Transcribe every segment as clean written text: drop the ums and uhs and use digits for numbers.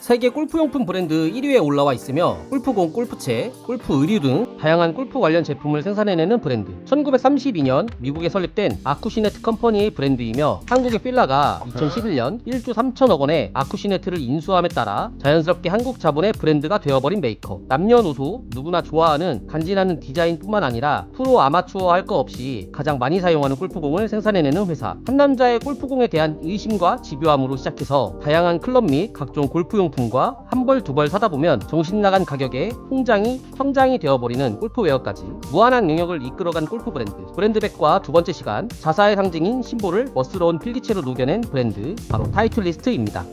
세계 골프용품 브랜드 1위에 올라와 있으며 골프공, 골프채, 골프 의류 등 다양한 골프 관련 제품을 생산해내는 브랜드. 1932년 미국에 설립된 아쿠시네트 컴퍼니의 브랜드이며 한국의 필라가 2011년 1조 3천억 원의 아쿠시네트를 인수함에 따라 자연스럽게 한국 자본의 브랜드가 되어버린 메이커. 남녀노소 누구나 좋아하는 간지나는 디자인뿐만 아니라 프로 아마추어 할 거 없이 가장 많이 사용하는 골프공을 생산해내는 회사. 한 남자의 골프공에 대한 의심과 집요함으로 시작해서 다양한 클럽 및 각종 골프용품과 한 벌 두 벌 사다 보면 정신나간 가격에 통장이 성장이 되어버리는 골프웨어까지 무한한 영역을 이끌어간 골프 브랜드. 브랜드백과 두 번째 시간, 자사의 상징인 심볼을 멋스러운 필기체로 녹여낸 브랜드, 바로 타이틀리스트입니다.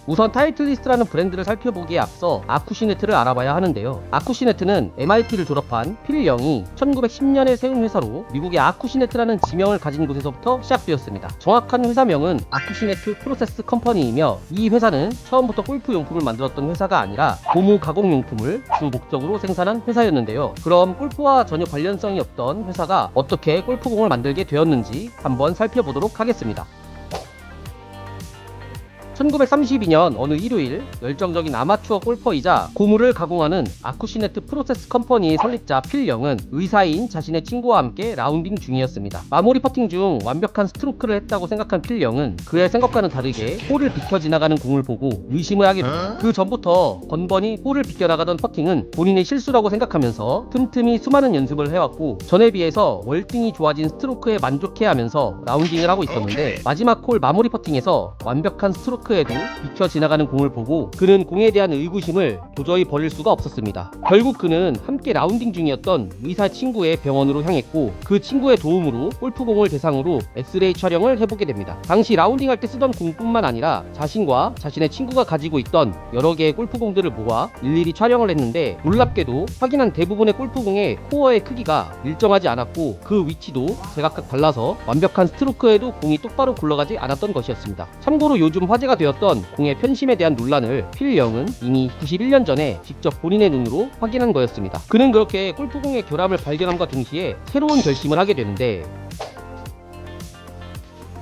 우선 타이틀리스트라는 브랜드를 살펴보기에 앞서 아쿠시네트를 알아봐야 하는데요. 아쿠시네트는 MIT를 졸업한 필 영이 1910년에 세운 회사로 미국의 아쿠시네트라는 지명을 가진 곳에서부터 시작되었습니다. 정확한 회사명은 아쿠시네트 프로세스 컴퍼니이며 이 회사는 처음부터 골프용품을 만들었던 회사가 아니라 고무 가공용품을 주 목적으로 생산한 회사였는데요. 그럼 골프와 전혀 관련성이 없던 회사가 어떻게 골프공을 만들게 되었는지 한번 살펴보도록 하겠습니다. 1932년 어느 일요일 열정적인 아마추어 골퍼이자 고무를 가공하는 아쿠시네트 프로세스 컴퍼니의 설립자 필 영은 의사인 자신의 친구와 함께 라운딩 중이었습니다. 마무리 퍼팅 중 완벽한 스트로크를 했다고 생각한 필 영은 그의 생각과는 다르게 홀을 비켜 지나가는 공을 보고 의심을 하게 됩니다. 그 전부터 번번이 홀을 비껴나가던 퍼팅은 본인의 실수라고 생각하면서 틈틈이 수많은 연습을 해왔고 전에 비해서 월등히 좋아진 스트로크에 만족해하면서 라운딩을 하고 있었는데 마지막 홀 마무리 퍼팅에서 완벽한 스트로크 에도 비켜 지나가는 공을 보고 그는 공에 대한 의구심을 도저히 버릴 수가 없었습니다. 결국 그는 함께 라운딩 중이었던 의사 친구의 병원으로 향했고 그 친구의 도움으로 골프공을 대상으로 엑스레이 촬영을 해보게 됩니다. 당시 라운딩할 때 쓰던 공뿐만 아니라 자신과 자신의 친구가 가지고 있던 여러 개의 골프공들을 모아 일일이 촬영을 했는데 놀랍게도 확인한 대부분의 골프공의 코어의 크기가 일정하지 않았고 그 위치도 제각각 달라서 완벽한 스트로크에도 공이 똑바로 굴러가지 않았던 것이었습니다. 참고로 요즘 화제가 되었던 공의 편심에 대한 논란을 필 영은 이미 91년 전에 직접 본인의 눈으로 확인한 거였습니다. 그는 그렇게 골프공의 결함을 발견함과 동시에 새로운 결심을 하게 되는데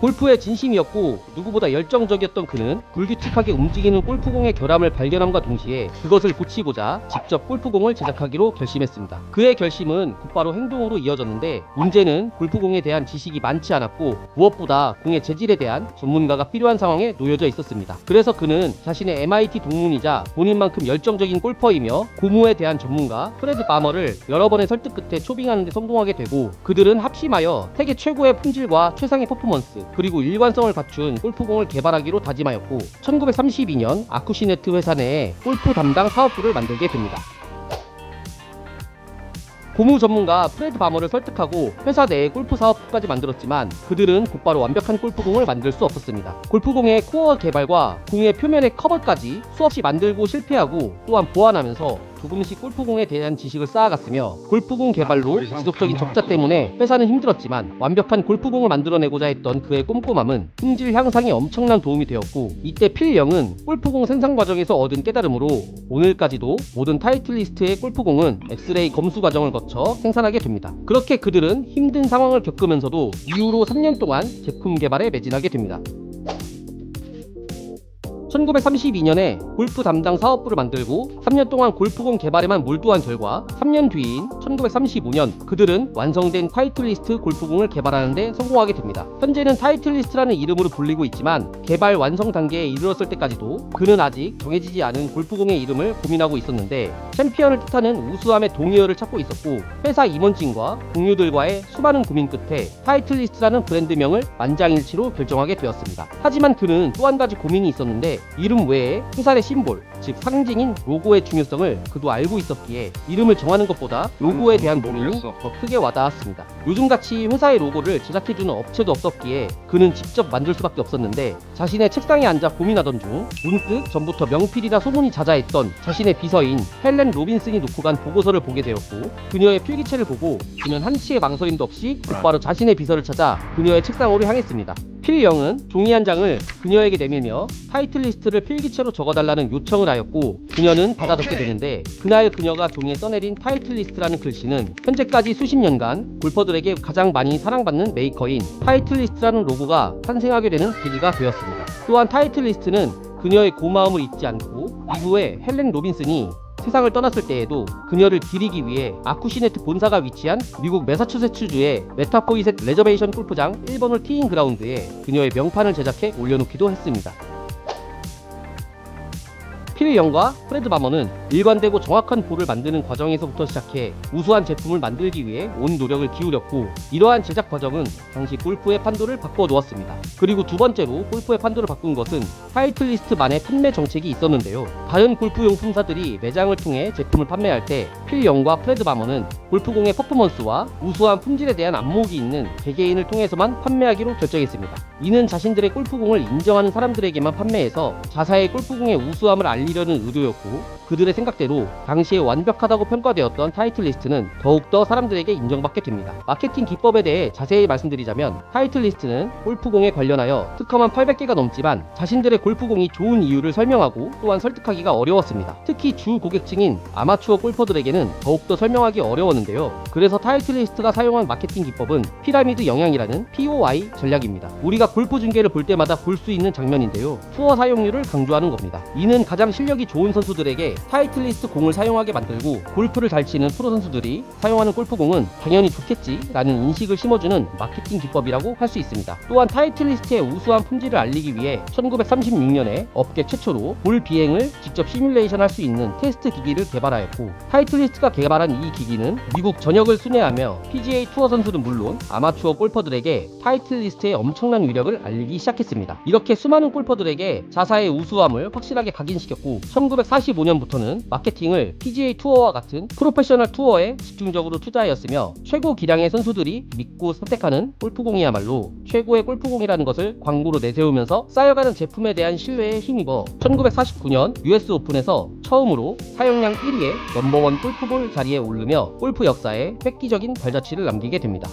골프의 진심이었고 누구보다 열정적이었던 그는 불규칙하게 움직이는 골프공의 결함을 발견함과 동시에 그것을 고치고자 직접 골프공을 제작하기로 결심했습니다. 그의 결심은 곧바로 행동으로 이어졌는데 문제는 골프공에 대한 지식이 많지 않았고 무엇보다 공의 재질에 대한 전문가가 필요한 상황에 놓여져 있었습니다. 그래서 그는 자신의 MIT 동문이자 본인만큼 열정적인 골퍼이며 고무에 대한 전문가 프레드 바머를 여러 번의 설득 끝에 초빙하는 데 성공하게 되고 그들은 합심하여 세계 최고의 품질과 최상의 퍼포먼스 그리고 일관성을 갖춘 골프공을 개발하기로 다짐하였고 1932년 아쿠시네트 회사 내에 골프 담당 사업부를 만들게 됩니다. 고무 전문가 프레드 바머를 설득하고 회사 내에 골프 사업부까지 만들었지만 그들은 곧바로 완벽한 골프공을 만들 수 없었습니다. 골프공의 코어 개발과 공의 표면의 커버까지 수없이 만들고 실패하고 또한 보완하면서 조금씩 골프공에 대한 지식을 쌓아갔으며 골프공 개발로 지속적인 적자 때문에 회사는 힘들었지만 완벽한 골프공을 만들어내고자 했던 그의 꼼꼼함은 품질 향상에 엄청난 도움이 되었고 이때 필 영은 골프공 생산 과정에서 얻은 깨달음으로 오늘까지도 모든 타이틀리스트의 골프공은 엑스레이 검수 과정을 거쳐 생산하게 됩니다. 그렇게 그들은 힘든 상황을 겪으면서도 이후로 3년 동안 제품 개발에 매진하게 됩니다. 1932년에 골프 담당 사업부를 만들고 3년 동안 골프공 개발에만 몰두한 결과 3년 뒤인 1935년 그들은 완성된 타이틀리스트 골프공을 개발하는 데 성공하게 됩니다. 현재는 타이틀리스트라는 이름으로 불리고 있지만 개발 완성 단계에 이르렀을 때까지도 그는 아직 정해지지 않은 골프공의 이름을 고민하고 있었는데 챔피언을 뜻하는 우수함의 동의어를 찾고 있었고 회사 임원진과 동료들과의 수많은 고민 끝에 타이틀리스트라는 브랜드명을 만장일치로 결정하게 되었습니다. 하지만 그는 또 한 가지 고민이 있었는데 이름 외에 회사 내 심볼, 즉 상징인 로고의 중요성을 그도 알고 있었기에 이름을 정하는 것보다 로고에 대한 고민이 더 크게 와닿았습니다. 요즘같이 회사의 로고를 제작해주는 업체도 없었기에 그는 직접 만들 수밖에 없었는데 자신의 책상에 앉아 고민하던 중 문득 전부터 명필이라 소문이 자자했던 자신의 비서인 헬렌 로빈슨이 놓고 간 보고서를 보게 되었고 그녀의 필기체를 보고 그는 한치의 망설임도 없이 곧바로 자신의 비서를 찾아 그녀의 책상으로 향했습니다. 필 영은 종이 한 장을 그녀에게 내밀며 타이틀리스트를 필기체로 적어달라는 요청을 하였고 그녀는 받아 적게 되는데 그날 그녀가 종이에 써내린 타이틀리스트라는 글씨는 현재까지 수십 년간 골퍼들에게 가장 많이 사랑받는 메이커인 타이틀리스트라는 로고가 탄생하게 되는 계기가 되었습니다. 또한 타이틀리스트는 그녀의 고마움을 잊지 않고 이후에 헬렌 로빈슨이 세상을 떠났을 때에도 그녀를 기리기 위해 아쿠시네트 본사가 위치한 미국 매사추세츠주의 메타포이셋 레저베이션 골프장 1번홀 티잉 그라운드에 그녀의 명판을 제작해 올려놓기도 했습니다. 필 영과 프레드 바머는 일관되고 정확한 볼을 만드는 과정에서부터 시작해 우수한 제품을 만들기 위해 온 노력을 기울였고, 이러한 제작 과정은 당시 골프의 판도를 바꿔놓았습니다. 그리고 두 번째로 골프의 판도를 바꾼 것은 타이틀리스트만의 판매 정책이 있었는데요. 다른 골프용품사들이 매장을 통해 제품을 판매할 때 필 영과 프레드 바머는 골프공의 퍼포먼스와 우수한 품질에 대한 안목이 있는 개개인을 통해서만 판매하기로 결정했습니다. 이는 자신들의 골프공을 인정하는 사람들에게만 판매해서 자사의 골프공의 우수함을 알리려는 의도였고, 그들의 생각대로 당시에 완벽하다고 평가되었던 타이틀리스트는 더욱더 사람들에게 인정받게 됩니다. 마케팅 기법에 대해 자세히 말씀드리자면, 타이틀리스트는 골프공에 관련하여 특허만 800개가 넘지만 자신들의 골프공이 좋은 이유를 설명하고 또한 설득하기가 어려웠습니다. 특히 주 고객층인 아마추어 골퍼들에게는 더욱더 설명하기 어려웠는데요. 그래서 타이틀리스트가 사용한 마케팅 기법은 피라미드 영향이라는 POI 전략입니다. 우리가 골프 중계를 볼 때마다 볼 수 있는 장면인데요. 투어 사용률을 강조하는 겁니다. 이는 가장 실력이 좋은 선수들에게 타이틀리스트 공을 사용하게 만들고, 골프를 잘 치는 프로 선수들이 사용하는 골프공은 당연히 좋겠지 라는 인식을 심어주는 마케팅 기법이라고 할 수 있습니다. 또한 타이틀리스트의 우수한 품질을 알리기 위해 1936년에 업계 최초로 볼 비행을 직접 시뮬레이션 할 수 있는 테스트 기기를 개발하였고, 타이틀리스트가 개발한 이 기기는 미국 전역을 순회하며 PGA 투어 선수는 물론 아마추어 골퍼들에게 타이틀리스트의 엄청난 위력을 알리기 시작했습니다. 이렇게 수많은 골퍼들에게 자사의 우수함을 확실하게 각인시켰고, 1945년부터는 마케팅을 PGA 투어와 같은 프로페셔널 투어에 집중적으로 투자하였으며, 최고 기량의 선수들이 믿고 선택하는 골프공이야말로 최고의 골프공이라는 것을 광고로 내세우면서 쌓여가는 제품에 대한 신뢰에 힘입어 1949년 US 오픈에서 처음으로 사용량 1위의 넘버원 골프볼 자리에 오르며 골프 역사에 획기적인 발자취를 남기게 됩니다.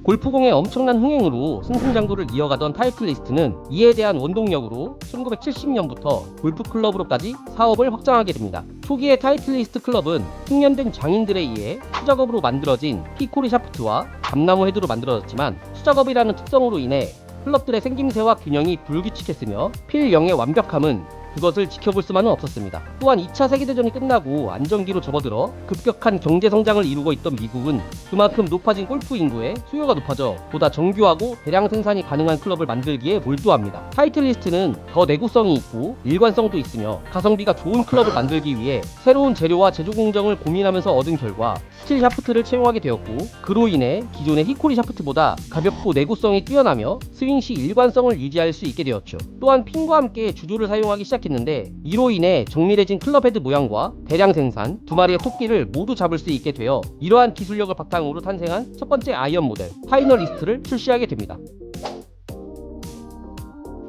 골프공의 엄청난 흥행으로 승승장구를 이어가던 타이틀리스트는 이에 대한 원동력으로 1970년부터 골프클럽으로까지 사업을 확장하게 됩니다. 초기의 타이틀리스트 클럽은 숙련된 장인들에 의해 수작업으로 만들어진 피코리 샤프트와 감나무 헤드로 만들어졌지만, 수작업이라는 특성으로 인해 클럽들의 생김새와 균형이 불규칙했으며 필 영의 완벽함은 그것을 지켜볼 수만은 없었습니다. 또한 2차 세계대전이 끝나고 안정기로 접어들어 급격한 경제성장을 이루고 있던 미국은 그만큼 높아진 골프 인구의 수요가 높아져 보다 정교하고 대량 생산이 가능한 클럽을 만들기에 몰두합니다. 타이틀리스트는 더 내구성이 있고 일관성도 있으며 가성비가 좋은 클럽을 만들기 위해 새로운 재료와 제조 공정을 고민하면서 얻은 결과 스틸 샤프트를 채용하게 되었고, 그로 인해 기존의 히코리 샤프트보다 가볍고 내구성이 뛰어나며 스윙 시 일관성을 유지할 수 있게 되었죠. 또한 핀과 함께 주조를 사용하기 시작했는데, 이로 인해 정밀해진 클럽 헤드 모양과 대량 생산, 두 마리의 토끼를 모두 잡을 수 있게 되어 이러한 기술력을 바탕으로 탄생한 첫 번째 아이언 모델 파이널리스트를 출시하게 됩니다.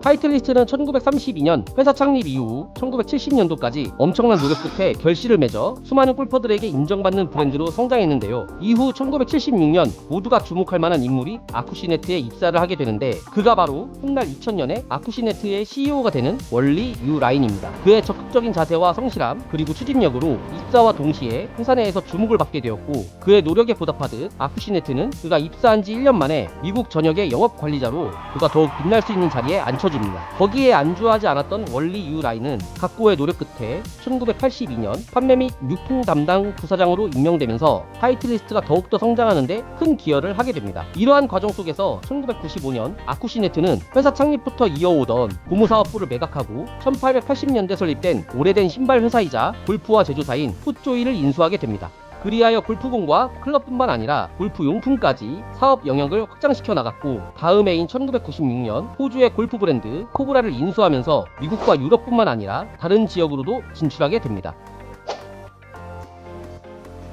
타이틀리스트는 1932년 회사 창립 이후 1970년도까지 엄청난 노력 끝에 결실을 맺어 수많은 골퍼들에게 인정받는 브랜드로 성장했는데요. 이후 1976년 모두가 주목할 만한 인물이 아쿠시네트에 입사를 하게 되는데, 그가 바로 훗날 2000년에 아쿠시네트의 CEO가 되는 월리 유 라인입니다. 그의 적극적인 자세와 성실함 그리고 추진력으로 입사와 동시에 회사 내에서 주목을 받게 되었고, 그의 노력에 보답하듯 아쿠시네트는 그가 입사한 지 1년 만에 미국 전역의 영업 관리자로 그가 더욱 빛날 수 있는 자리에 앉혀줍니다. 거기에 안주하지 않았던 월리 유 라인은 각고의 노력 끝에 1982년 판매 및 유통 담당 부사장으로 임명되면서 타이틀리스트가 더욱더 성장하는데 큰 기여를 하게 됩니다. 이러한 과정 속에서 1995년 아쿠시네트는 회사 창립부터 이어오던 고무사업부를 매각하고 1880년대 설립된 오래된 신발 회사이자 골프화 제조사인 풋조이를 인수하게 됩니다. 그리하여 골프공과 클럽뿐만 아니라 골프 용품까지 사업 영역을 확장시켜 나갔고, 다음 해인 1996년 호주의 골프 브랜드 코브라를 인수하면서 미국과 유럽뿐만 아니라 다른 지역으로도 진출하게 됩니다.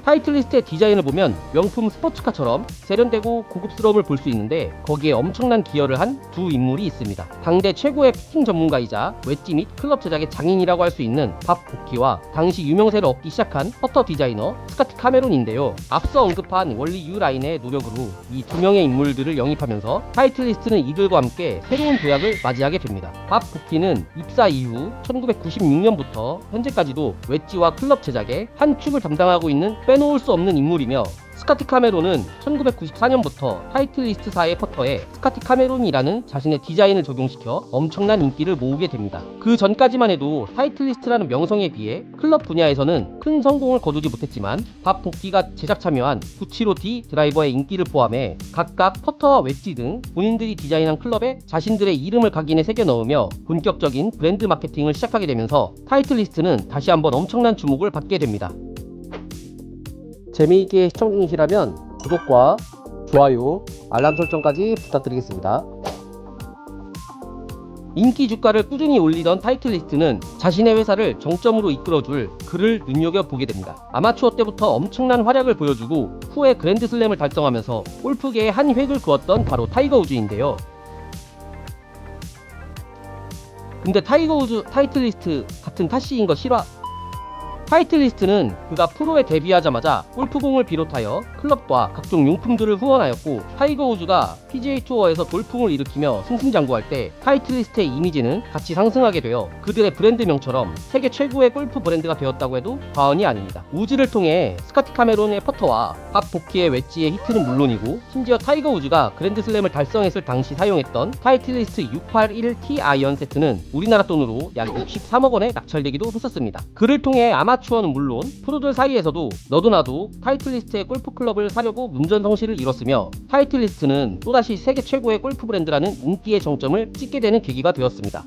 타이틀리스트의 디자인을 보면 명품 스포츠카처럼 세련되고 고급스러움을 볼 수 있는데, 거기에 엄청난 기여를 한 두 인물이 있습니다. 당대 최고의 피팅 전문가이자 웨지 및 클럽 제작의 장인이라고 할 수 있는 밥 보키와 당시 유명세를 얻기 시작한 퍼터 디자이너 스카트 카메론인데요. 앞서 언급한 월리 유 라인의 노력으로 이 두 명의 인물들을 영입하면서 타이틀리스트는 이들과 함께 새로운 도약을 맞이하게 됩니다. 밥 보키는 입사 이후 1996년부터 현재까지도 웨지와 클럽 제작의 한 축을 담당하고 있는 빼놓을 수 없는 인물이며, 스카티 카메론은 1994년부터 타이틀리스트사의 퍼터에 스카티 카메론이라는 자신의 디자인을 적용시켜 엄청난 인기를 모으게 됩니다. 그 전까지만 해도 타이틀리스트라는 명성에 비해 클럽 분야에서는 큰 성공을 거두지 못했지만 밥 복귀가 제작 참여한 975D 드라이버의 인기를 포함해 각각 퍼터와 웨지 등 본인들이 디자인한 클럽에 자신들의 이름을 각인해 새겨 넣으며 본격적인 브랜드 마케팅을 시작하게 되면서 타이틀리스트는 다시 한번 엄청난 주목을 받게 됩니다. 재미있게 시청 중이시라면 구독과 좋아요, 알람 설정까지 부탁드리겠습니다. 인기 주가를 꾸준히 올리던 타이틀리스트는 자신의 회사를 정점으로 이끌어줄 그를 눈여겨보게 됩니다. 아마추어 때부터 엄청난 활약을 보여주고 후에 그랜드슬램을 달성하면서 골프계에 한 획을 그었던 바로 타이거 우즈인데요. 근데 타이거 우즈 타이틀리스트 같은 탓이인 거 싫어? 타이틀리스트는 그가 프로에 데뷔하자마자 골프공을 비롯하여 클럽과 각종 용품들을 후원하였고 타이거 우즈가 PGA 투어에서 돌풍을 일으키며 승승장구할 때 타이틀리스트의 이미지는 같이 상승하게 되어 그들의 브랜드명처럼 세계 최고의 골프 브랜드가 되었다고 해도 과언이 아닙니다. 우즈를 통해 스카티 카메론의 퍼터와 밥 보키의 웨지의 히트는 물론이고 심지어 타이거 우즈가 그랜드슬램을 달성했을 당시 사용했던 타이틀리스트 681T 아이언 세트는 우리나라 돈으로 약 63억 원에 낙찰되기도 했었습니다. 그를 통해 아마추어는 물론 프로들 사이에서도 너도 나도 타이틀리스트의 골프 클럽을 사려고 문전성시를 이뤘으며 타이틀리스트는 또다시 세계 최고의 골프 브랜드라는 인기의 정점을 찍게 되는 계기가 되었습니다.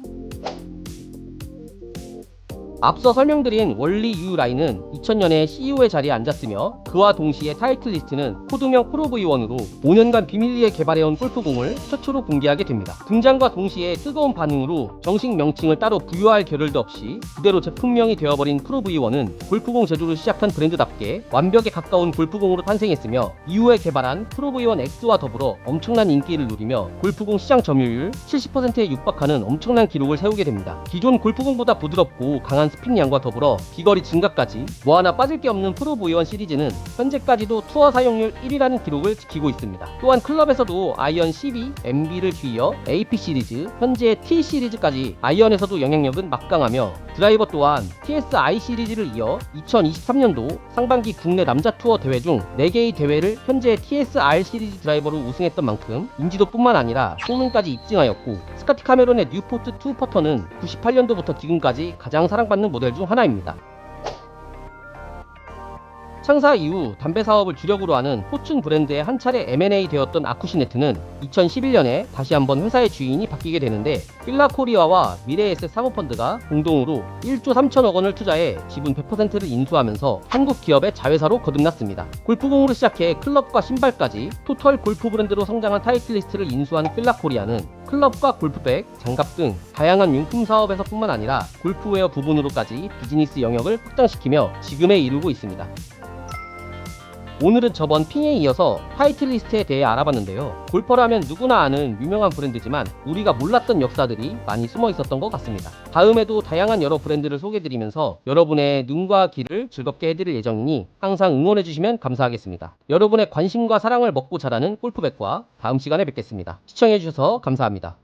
앞서 설명드린 월리 유 라인은 2000년에 CEO의 자리에 앉았으며 그와 동시에 타이틀리스트는 코드명 프로 V1으로 5년간 비밀리에 개발해온 골프공을 최초로 공개하게 됩니다. 등장과 동시에 뜨거운 반응으로 정식 명칭을 따로 부여할 겨를도 없이 그대로 제품명이 되어버린 프로 V1은 골프공 제조를 시작한 브랜드답게 완벽에 가까운 골프공으로 탄생했으며 이후에 개발한 프로 V1 X와 더불어 엄청난 인기를 누리며 골프공 시장 점유율 70%에 육박하는 엄청난 기록을 세우게 됩니다. 기존 골프공보다 부드럽고 강한 스핀량과 더불어 비거리 증가까지 뭐 하나 빠질 게 없는 프로 V1 시리즈는 현재까지도 투어 사용률 1위라는 기록을 지키고 있습니다. 또한 클럽에서도 아이언 12, MB를 뒤이어 AP 시리즈, 현재 T 시리즈까지 아이언에서도 영향력은 막강하며 드라이버 또한 TSI 시리즈를 이어 2023년도 상반기 국내 남자 투어 대회 중 4개의 대회를 현재 TSR 시리즈 드라이버로 우승했던 만큼 인지도뿐만 아니라 성능까지 입증하였고 스카티 카메론의 뉴포트 2 퍼터는 98년도부터 지금까지 가장 사랑받는 모델 중 하나입니다. 창사 이후 담배 사업을 주력으로 하는 포춘 브랜드의 한 차례 M&A 되었던 아쿠시네트는 2011년에 다시 한번 회사의 주인이 바뀌게 되는데 필라코리아와 미래에셋 사모펀드가 공동으로 1조 3천억 원을 투자해 지분 100%를 인수하면서 한국 기업의 자회사로 거듭났습니다. 골프공으로 시작해 클럽과 신발까지 토털 골프 브랜드로 성장한 타이틀리스트를 인수한 필라코리아는 클럽과 골프백, 장갑 등 다양한 용품 사업에서 뿐만 아니라 골프웨어 부분으로까지 비즈니스 영역을 확장시키며 지금에 이르고 있습니다. 오늘은 저번 핑에 이어서 타이틀리스트에 대해 알아봤는데요. 골퍼라면 누구나 아는 유명한 브랜드지만 우리가 몰랐던 역사들이 많이 숨어 있었던 것 같습니다. 다음에도 다양한 여러 브랜드를 소개해드리면서 여러분의 눈과 귀를 즐겁게 해드릴 예정이니 항상 응원해주시면 감사하겠습니다. 여러분의 관심과 사랑을 먹고 자라는 골프백과 다음 시간에 뵙겠습니다. 시청해주셔서 감사합니다.